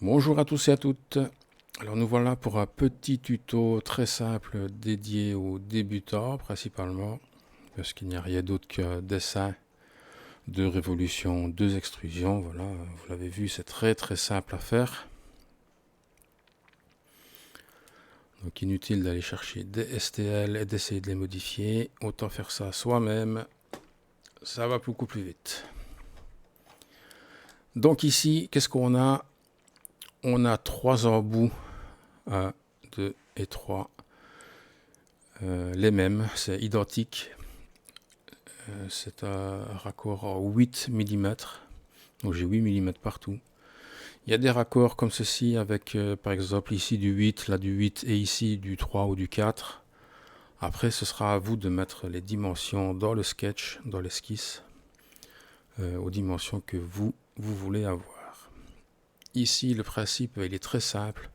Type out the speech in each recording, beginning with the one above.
Bonjour à tous et à toutes. Alors nous voilà pour un petit tuto très simple dédié aux débutants principalement, parce qu'il n'y a rien d'autre qu'un dessin, deux révolutions, deux extrusions. Voilà, vous l'avez vu, c'est très simple à faire. Donc inutile d'aller chercher des STL et d'essayer de les modifier. Autant faire ça soi-même, ça va beaucoup plus vite. Donc ici, qu'est-ce qu'on a? On a trois embouts, 1, 2 et 3. Les mêmes, c'est identique. C'est un raccord en 8 mm. Donc j'ai 8 mm partout. Il y a des raccords comme ceci avec par exemple ici du 8, là du 8 et ici du 3 ou du 4. Après ce sera à vous de mettre les dimensions dans le sketch, dans l'esquisse, aux dimensions que vous voulez avoir. Ici le principe il est très simple.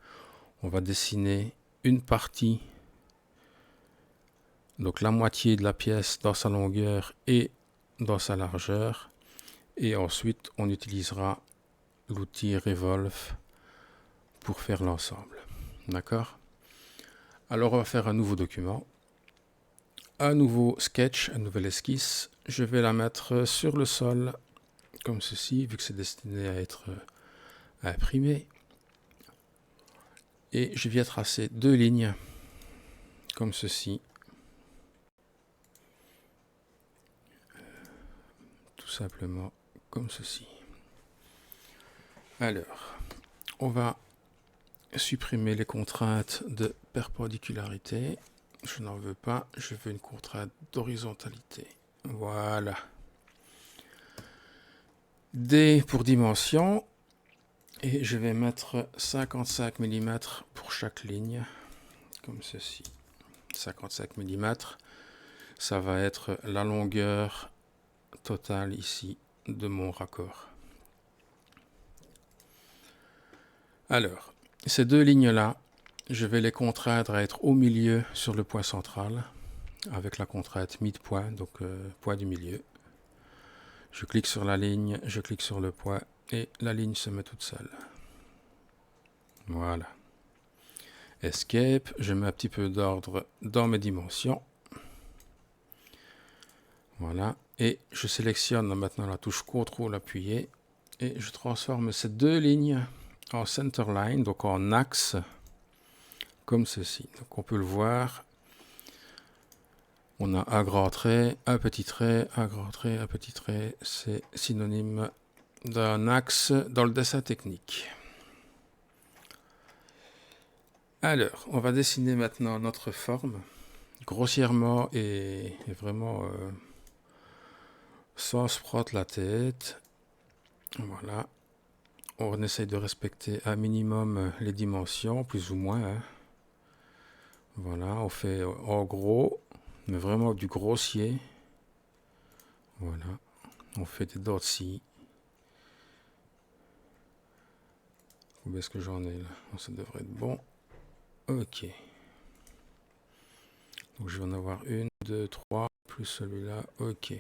On va dessiner une partie, donc la moitié de la pièce dans sa longueur et dans sa largeur. Et ensuite on utilisera l'outil Revolve pour faire l'ensemble. D'accord? Alors on va faire un nouveau document, un nouveau sketch, un nouvel esquisse. Je vais la mettre sur le sol, comme ceci, vu que c'est destiné à être imprimé. Et je viens tracer deux lignes, comme ceci. Tout simplement comme ceci. Alors, on va supprimer les contraintes de perpendicularité. Je n'en veux pas, je veux une contrainte d'horizontalité. Voilà. D pour dimension. Et je vais mettre 55 mm pour chaque ligne, comme ceci. 55 mm, ça va être la longueur totale ici de mon raccord. Alors, ces deux lignes-là, je vais les contraindre à être au milieu sur le point central, avec la contrainte midpoint, donc point du milieu. Je clique sur la ligne, je clique sur le point, et la ligne se met toute seule. Voilà. Escape, je mets un petit peu d'ordre dans mes dimensions. Voilà, et je sélectionne maintenant la touche CTRL appuyée et je transforme ces deux lignes en centerline, donc en axe, comme ceci. Donc on peut le voir, on a un grand trait, un petit trait, un grand trait, un petit trait, c'est synonyme d'un axe dans le dessin technique. Alors, on va dessiner maintenant notre forme, grossièrement et vraiment sans se frotter la tête. Voilà. On essaye de respecter un minimum les dimensions, plus ou moins. Hein. Voilà, on fait en gros, mais vraiment du grossier. Voilà, on fait des dots ci. Où est-ce que j'en ai là? Ça devrait être bon. Ok. Donc je vais en avoir une, deux, trois, plus celui-là. Ok.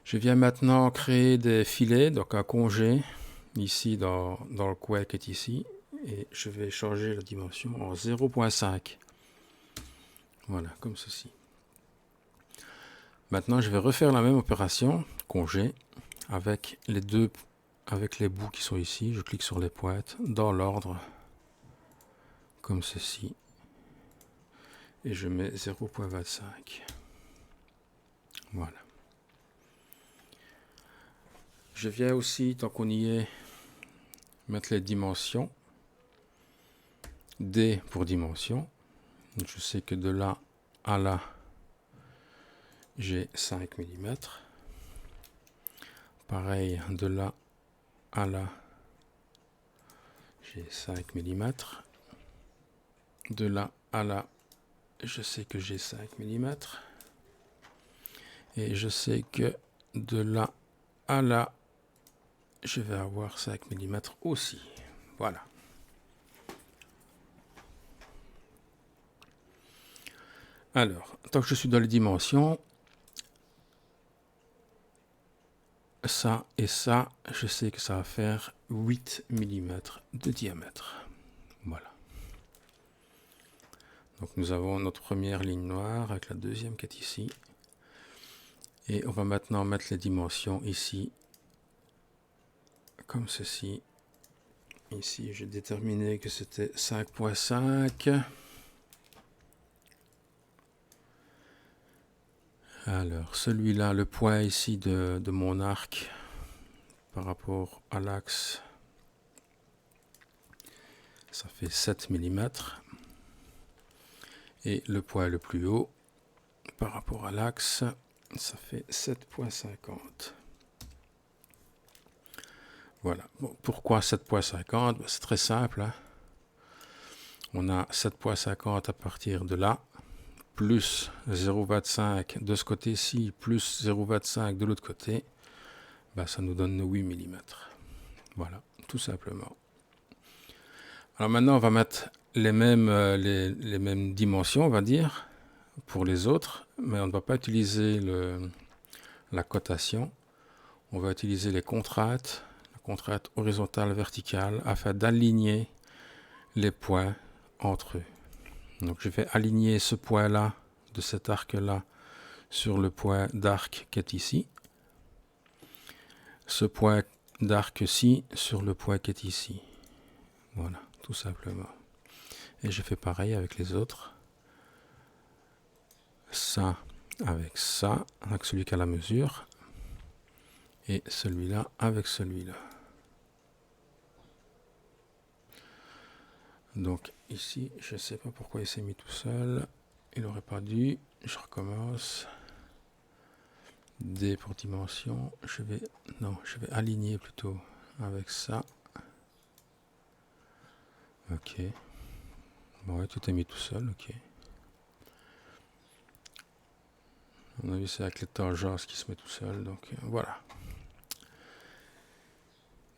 Je viens maintenant créer des filets, donc un congé, ici dans le coin qui est ici. Et je vais changer la dimension en 0.5. Voilà, comme ceci. Maintenant, je vais refaire la même opération, congé, avec les bouts qui sont ici. Je clique sur les pointes dans l'ordre, comme ceci. Et je mets 0.25. Voilà. Je viens aussi, tant qu'on y est, mettre les dimensions. D pour dimension. Je sais que de là à là, j'ai 5 mm. Pareil, de là à là, j'ai 5 mm. De là à là, je sais que j'ai 5 mm. Et je sais que de là à là, je vais avoir 5 mm aussi. Voilà. Alors, tant que je suis dans les dimensions, ça et ça, je sais que ça va faire 8 mm de diamètre. Voilà. Donc nous avons notre première ligne noire avec la deuxième qui est ici. Et on va maintenant mettre les dimensions ici, comme ceci. Ici, j'ai déterminé que c'était 5.5. Alors, celui-là, le poids ici de mon arc par rapport à l'axe, ça fait 7 mm. Et le poids le plus haut par rapport à l'axe, ça fait 7.50. Voilà. Bon, pourquoi 7.50? C'est très simple, hein. On a 7.50 à partir de là, plus 0,25 de ce côté-ci, plus 0,25 de l'autre côté. Ben, ça nous donne 8 mm. Voilà, tout simplement. Alors maintenant, on va mettre les mêmes dimensions, on va dire, pour les autres, mais on ne va pas utiliser la cotation. On va utiliser les contraintes, la contrainte horizontale, verticale, afin d'aligner les points entre eux. Donc je vais aligner ce point-là, de cet arc-là, sur le point d'arc qui est ici. Ce point d'arc-ci sur le point qui est ici. Voilà, tout simplement. Et je fais pareil avec les autres. Ça avec ça, avec celui qui a la mesure. Et celui-là avec celui-là. Donc ici, je ne sais pas pourquoi il s'est mis tout seul. Il n'aurait pas dû. Je recommence. D pour dimension. Je vais aligner plutôt avec ça. Ok. Bon, ouais, tout est mis tout seul. Ok. On a vu c'est avec les tangences qui se met tout seul. Donc voilà.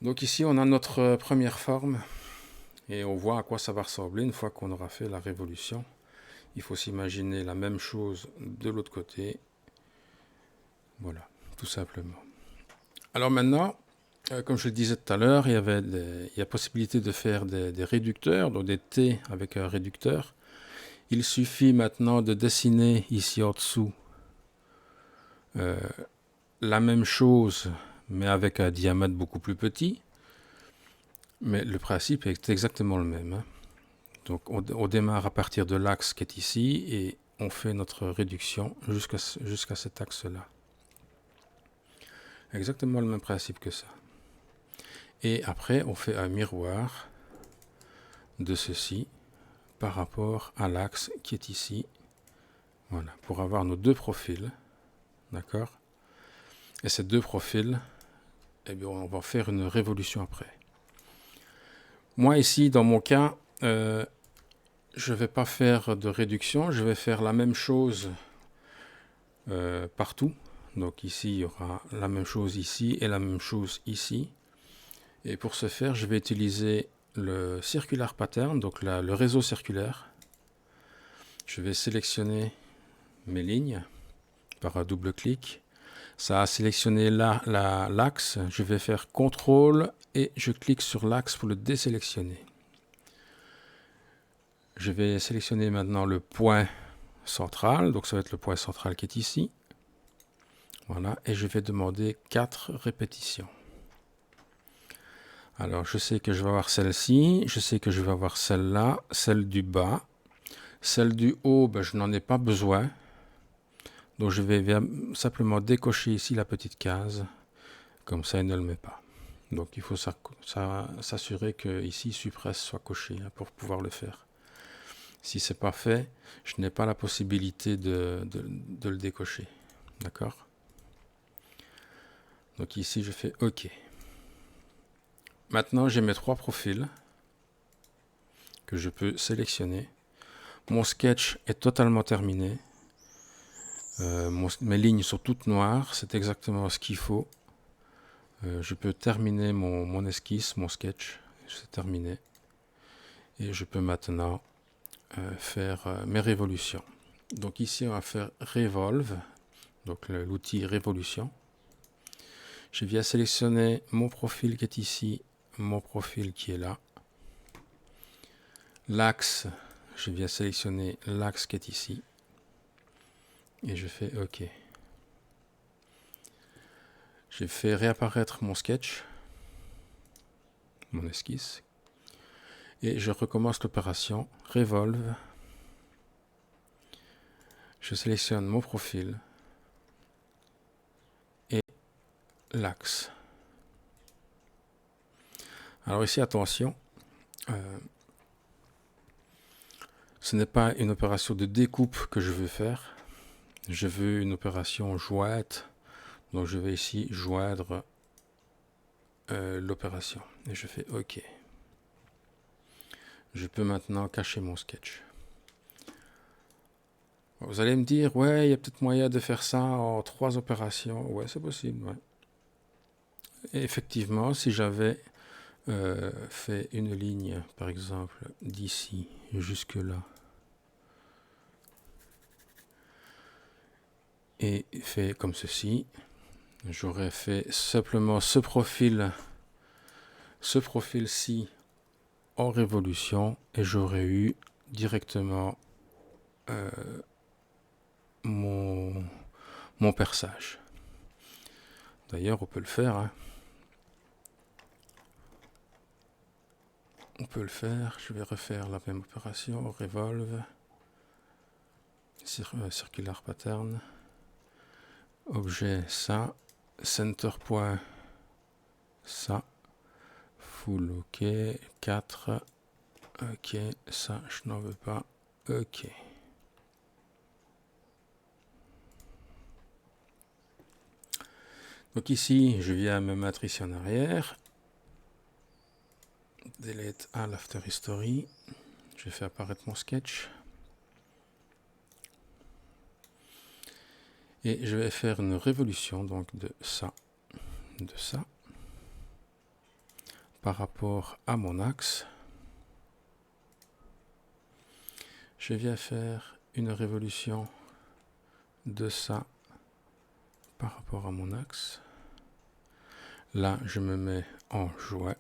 Donc ici, on a notre première forme. Et on voit à quoi ça va ressembler une fois qu'on aura fait la révolution. Il faut s'imaginer la même chose de l'autre côté. Voilà, tout simplement. Alors maintenant, comme je le disais tout à l'heure, il y a possibilité de faire des réducteurs, donc des T avec un réducteur. Il suffit maintenant de dessiner ici en dessous la même chose, mais avec un diamètre beaucoup plus petit. Mais le principe est exactement le même, hein. Donc on démarre à partir de l'axe qui est ici et on fait notre réduction jusqu'à cet axe-là. Exactement le même principe que ça. Et après, on fait un miroir de ceci par rapport à l'axe qui est ici. Voilà, pour avoir nos deux profils. D'accord? Et ces deux profils, eh bien, on va faire une révolution après. Moi, ici, dans mon cas, je ne vais pas faire de réduction. Je vais faire la même chose partout. Donc ici, il y aura la même chose ici et la même chose ici. Et pour ce faire, je vais utiliser le circular pattern, donc le réseau circulaire. Je vais sélectionner mes lignes par un double clic. Ça a sélectionné l'axe. Je vais faire CTRL et je clique sur l'axe pour le désélectionner. Je vais sélectionner maintenant le point central. Donc ça va être le point central qui est ici. Voilà. Et je vais demander 4 répétitions. Alors je sais que je vais avoir celle-ci. Je sais que je vais avoir celle-là. Celle du bas. Celle du haut, ben, je n'en ai pas besoin. Donc je vais simplement décocher ici la petite case. Comme ça, il ne le met pas. Donc il faut s'assurer que ici Suppress soit coché pour pouvoir le faire. Si ce n'est pas fait, je n'ai pas la possibilité de le décocher. D'accord? Donc ici, je fais OK. Maintenant, j'ai mes 3 profils que je peux sélectionner. Mon sketch est totalement terminé. Mes lignes sont toutes noires. C'est exactement ce qu'il faut. Je peux terminer mon esquisse, mon sketch. C'est terminé. Et je peux maintenant faire mes révolutions. Donc ici, on va faire Revolve. Donc l'outil révolution. Je viens sélectionner mon profil qui est ici, mon profil qui est là. L'axe, je viens sélectionner l'axe qui est ici. Et je fais OK. J'ai fait réapparaître mon sketch, mon esquisse. Et je recommence l'opération Revolve. Je sélectionne mon profil et l'axe. Alors ici, attention, ce n'est pas une opération de découpe que je veux faire. Je veux une opération jointe. Donc je vais ici joindre l'opération. Et je fais OK. Je peux maintenant cacher mon sketch. Vous allez me dire, ouais, il y a peut-être moyen de faire ça en 3 opérations. Ouais, c'est possible. Ouais. Et effectivement, si j'avais fait une ligne, par exemple, d'ici jusque là, et fait comme ceci, j'aurais fait simplement ce profil-ci en révolution, et j'aurais eu directement mon perçage. D'ailleurs, on peut le faire. Hein. On peut le faire. Je vais refaire la même opération. Revolve. Circular pattern. Objet, ça. Center point, ça. Full, OK. 4. OK. Ça, je n'en veux pas. OK. Donc ici, je viens me mettre ici en arrière. Delete all after history. Je fais apparaître mon sketch. Et je vais faire une révolution donc de ça, par rapport à mon axe. Je viens faire une révolution de ça par rapport à mon axe. Là, je me mets en joint.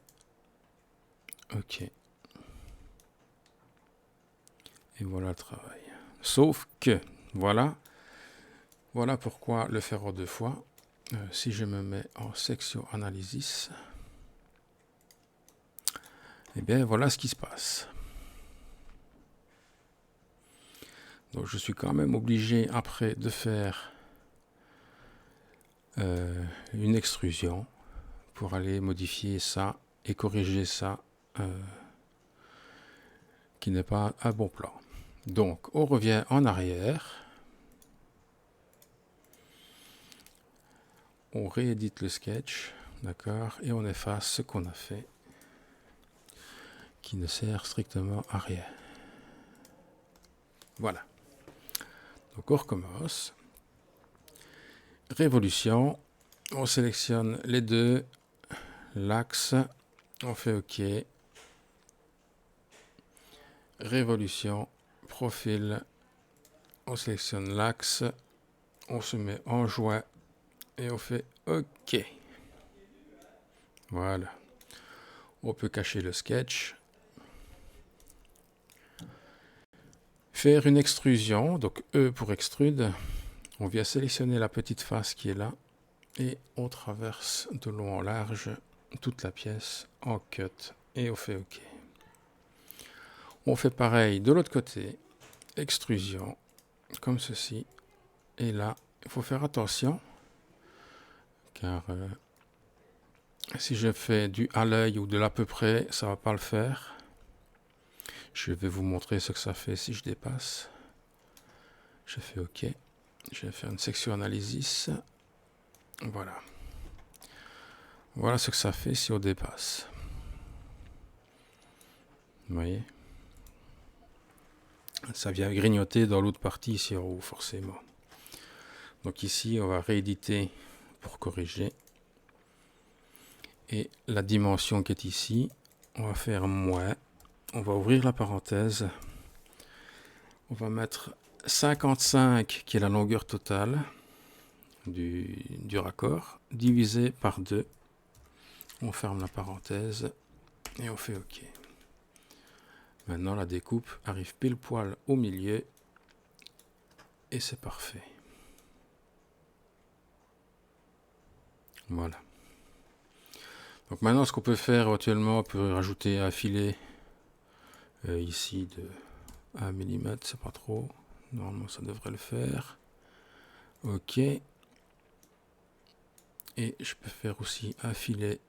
OK. Et voilà le travail. Sauf que, voilà pourquoi le faire en 2 fois. Si je me mets en section analysis, eh bien, voilà ce qui se passe. Donc, je suis quand même obligé après de faire une extrusion pour aller modifier ça et corriger ça qui n'est pas un bon plan. Donc, on revient en arrière. On réédite le sketch, d'accord, et on efface ce qu'on a fait, qui ne sert strictement à rien. Voilà. Donc, on recommence. Révolution. On sélectionne les deux, l'axe, on fait OK. Révolution, profil, on sélectionne l'axe, on se met en joint et on fait OK. Voilà. On peut cacher le sketch. Faire une extrusion, donc E pour extrude. On vient sélectionner la petite face qui est là et on traverse de long en large toute la pièce en cut et on fait OK. On fait pareil de l'autre côté, extrusion, comme ceci. Et là, il faut faire attention, car si je fais du à l'œil ou de l'à peu près, ça ne va pas le faire. Je vais vous montrer ce que ça fait si je dépasse. Je fais OK. Je vais faire une section analysis. Voilà. Voilà ce que ça fait si on dépasse. Vous voyez? Ça vient grignoter dans l'autre partie ici en haut, forcément. Donc ici, on va rééditer pour corriger. Et la dimension qui est ici, on va faire moins. On va ouvrir la parenthèse. On va mettre 55 qui est la longueur totale. du raccord, divisé par 2. On ferme la parenthèse et on fait OK. Maintenant, la découpe arrive pile poil au milieu et c'est parfait. Voilà. Donc maintenant, ce qu'on peut faire actuellement, on peut rajouter un filet ici de 1 mm, c'est pas trop. Normalement, ça devrait le faire. OK. Et je peux faire aussi un filet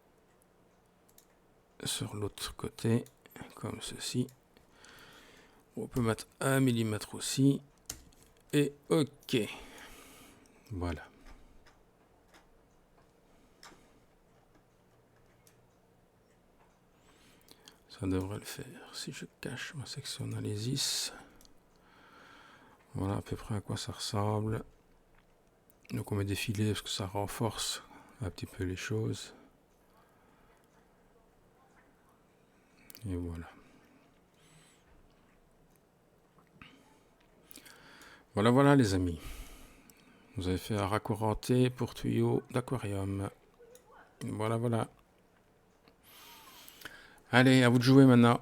sur l'autre côté, comme ceci. On peut mettre 1 mm aussi. Et OK. Voilà. Ça devrait le faire. Si je cache ma section analysis, voilà à peu près à quoi ça ressemble. Donc on met des filets parce que ça renforce un petit peu les choses. Et voilà. Voilà les amis. Vous avez fait un raccord en T pour tuyau d'aquarium. Voilà. Allez, à vous de jouer maintenant.